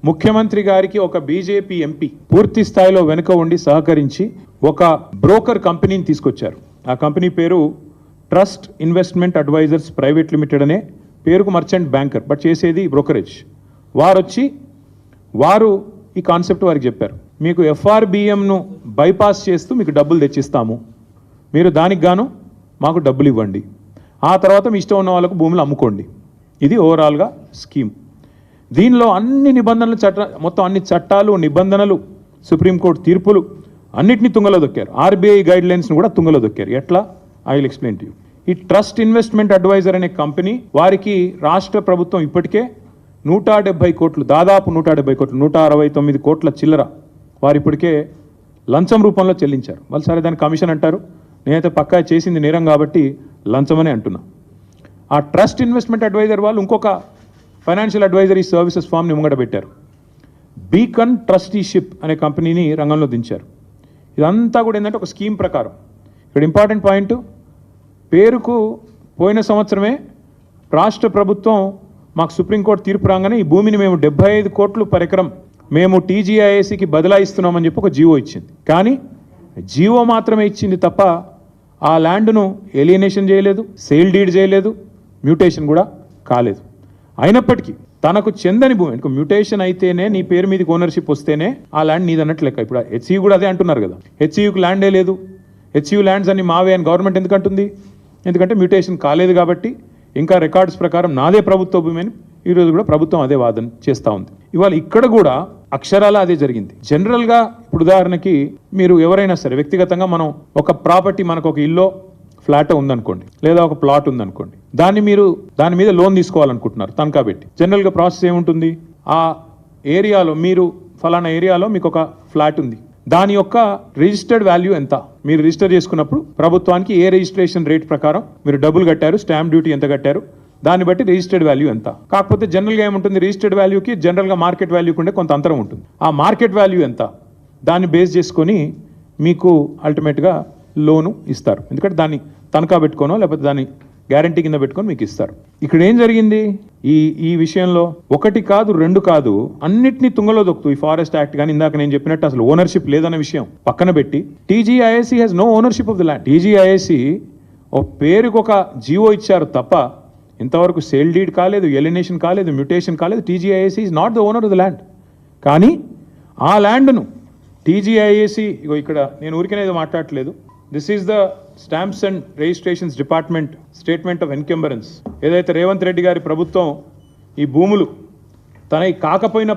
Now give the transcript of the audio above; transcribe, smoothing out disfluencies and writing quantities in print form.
ముఖ్యమంత్రి గారికి ఒక బీజేపీ ఎంపీ పూర్తి స్థాయిలో వెనుక ఉండి సహకరించి ఒక బ్రోకర్ కంపెనీని తీసుకొచ్చారు. ఆ కంపెనీ పేరు trust investment advisors private limited అనే పేరుకు మర్చెంట్ బ్యాంకర్, బట్ చేసేది బ్రోకరేజ్. వారు ఈ కాన్సెప్ట్ వారికి చెప్పారు, మీకు ఎఫ్ఆర్బిఎంను బైపాస్ చేస్తూ మీకు డబ్బులు తెచ్చిస్తాము, మీరు దానికి గాను మాకు డబ్బులు ఇవ్వండి, ఆ తర్వాత మీ ఇష్టం ఉన్న వాళ్ళకు భూములు అమ్ముకోండి. ఇది ఓవరాల్గా స్కీమ్. దీనిలో అన్ని నిబంధనలు మొత్తం అన్ని చట్టాలు నిబంధనలు సుప్రీంకోర్టు తీర్పులు అన్నిటినీ తుంగలో దొక్కారు. ఆర్బీఐ గైడ్ లైన్స్ను కూడా తుంగలో దొక్కారు. ఎట్లా? I will explain to you. ఈ ట్రస్ట్ ఇన్వెస్ట్మెంట్ అడ్వైజర్ అనే కంపెనీ వారికి రాష్ట్ర ప్రభుత్వం ఇప్పటికే 170 కోట్లు, దాదాపు 170 కోట్లు, 169 కోట్ల చిల్లర వారు ఇప్పటికే లంచం రూపంలో చెల్లించారు. వాళ్ళు సరే దాన్ని కమిషన్ అంటారు, నేనైతే పక్కా చేసింది నేరం కాబట్టి లంచమనే అంటున్నా. ఆ ట్రస్ట్ ఇన్వెస్ట్మెంట్ అడ్వైజర్ వాళ్ళు ఇంకొక ఫైనాన్షియల్ అడ్వైజరీ సర్వీసెస్ ఫామ్ని ముంగట పెట్టారు. బీకన్ ట్రస్టీషిప్ అనే కంపెనీని రంగంలో దించారు. ఇదంతా కూడా ఏంటంటే ఒక స్కీమ్ ప్రకారం. ఇక్కడ ఇంపార్టెంట్ పాయింట్, పేరుకు పోయిన సంవత్సరమే రాష్ట్ర ప్రభుత్వం మాకు సుప్రీంకోర్టు తీర్పు రాగానే ఈ భూమిని మేము 75 కోట్లు పర్ ఎకరం మేము టీజీఐఏసీకి బదలాయిస్తున్నామని చెప్పి ఒక జీవో ఇచ్చింది. కానీ జీవో మాత్రమే ఇచ్చింది తప్ప ఆ ల్యాండ్ను ఏలియనేషన్ చేయలేదు, సేల్ డీడ్ చేయలేదు, మ్యూటేషన్ కూడా కాలేదు. అయినప్పటికీ తనకు చెందని భూమి, మ్యూటేషన్ అయితేనే నీ పేరు మీదకి ఓనర్షిప్ వస్తేనే ఆ ల్యాండ్ నీదన్నట్లు లెక్క. ఇప్పుడు హెచ్ఈయూ కూడా అదే అంటున్నారు కదా, హెచ్ఈయూకి ల్యాండే లేదు, హెచ్ఈయూ ల్యాండ్స్ అన్ని మావే అని గవర్నమెంట్ ఎందుకు అంటుంది? ఎందుకంటే మ్యూటేషన్ కాలేదు కాబట్టి ఇంకా రికార్డ్స్ ప్రకారం నాదే ప్రభుత్వ భూమి అని ఈరోజు కూడా ప్రభుత్వం అదే వాదన చేస్తూ ఉంది. ఇవాళ ఇక్కడ కూడా అక్షరాల అదే జరిగింది. జనరల్గా ఇప్పుడు ఉదాహరణకి మీరు ఎవరైనా సరే వ్యక్తిగతంగా మనం ఒక ప్రాపర్టీ, మనకు ఒక ఇల్లు ఫ్లాట్ ఉందనుకోండి, లేదా ఒక ప్లాట్ ఉందనుకోండి, దాని మీద లోన్ తీసుకోవాలనుకుంటున్నారు తనఖా పెట్టి. జనరల్గా ప్రాసెస్ ఏముంటుంది? ఆ ఏరియాలో మీరు ఫలానా ఏరియాలో మీకు ఒక ఫ్లాట్ ఉంది, దాని యొక్క రిజిస్టర్డ్ వాల్యూ ఎంత, మీరు రిజిస్టర్ చేసుకున్నప్పుడు ప్రభుత్వానికి ఏ రిజిస్ట్రేషన్ రేట్ ప్రకారం మీరు డబ్బులు కట్టారు, స్టాంప్ డ్యూటీ ఎంత కట్టారు, దాన్ని బట్టి రిజిస్టర్డ్ వాల్యూ ఎంత. కాకపోతే జనరల్గా ఏముంటుంది, రిజిస్టర్డ్ వాల్యూకి జనరల్గా మార్కెట్ వాల్యూకి ఉండే కొంత అంతరం ఉంటుంది. ఆ మార్కెట్ వాల్యూ ఎంత, దాన్ని బేస్ చేసుకొని మీకు అల్టిమేట్గా లోను ఇస్తారు. ఎందుకంటే దాన్ని తనఖా పెట్టుకోనో లేకపోతే దాన్ని గ్యారంటీ కింద పెట్టుకొని మీకు ఇస్తారు. ఇక్కడ ఏం జరిగింది ఈ విషయంలో? ఒకటి కాదు, రెండు కాదు, అన్నిటినీ తుంగలో దొక్కుతూ ఈ ఫారెస్ట్ యాక్ట్ కానీ ఇందాక నేను చెప్పినట్టు అసలు ఓనర్షిప్ లేదన్న విషయం పక్కన పెట్టి TGIAC has no ownership of the land. TGIAC ఒక పేరుకు ఒక జీవో ఇచ్చారు తప్ప ఇంతవరకు సేల్ డీడ్ కాలేదు, ఎలినేషన్ కాలేదు, మ్యూటేషన్ కాలేదు. TGIAC is not the owner of the land. కానీ ఆ ల్యాండ్ను టీజీఐఏసీ, ఇక్కడ నేను ఊరికనేది మాట్లాడట్లేదు, this is the stamps and registrations department statement of encumbrance. ఏదైతే రేవంత్ రెడ్డి గారి ప్రభుత్వం ఈ భూములు తనవి కాకపోయినప్పుడు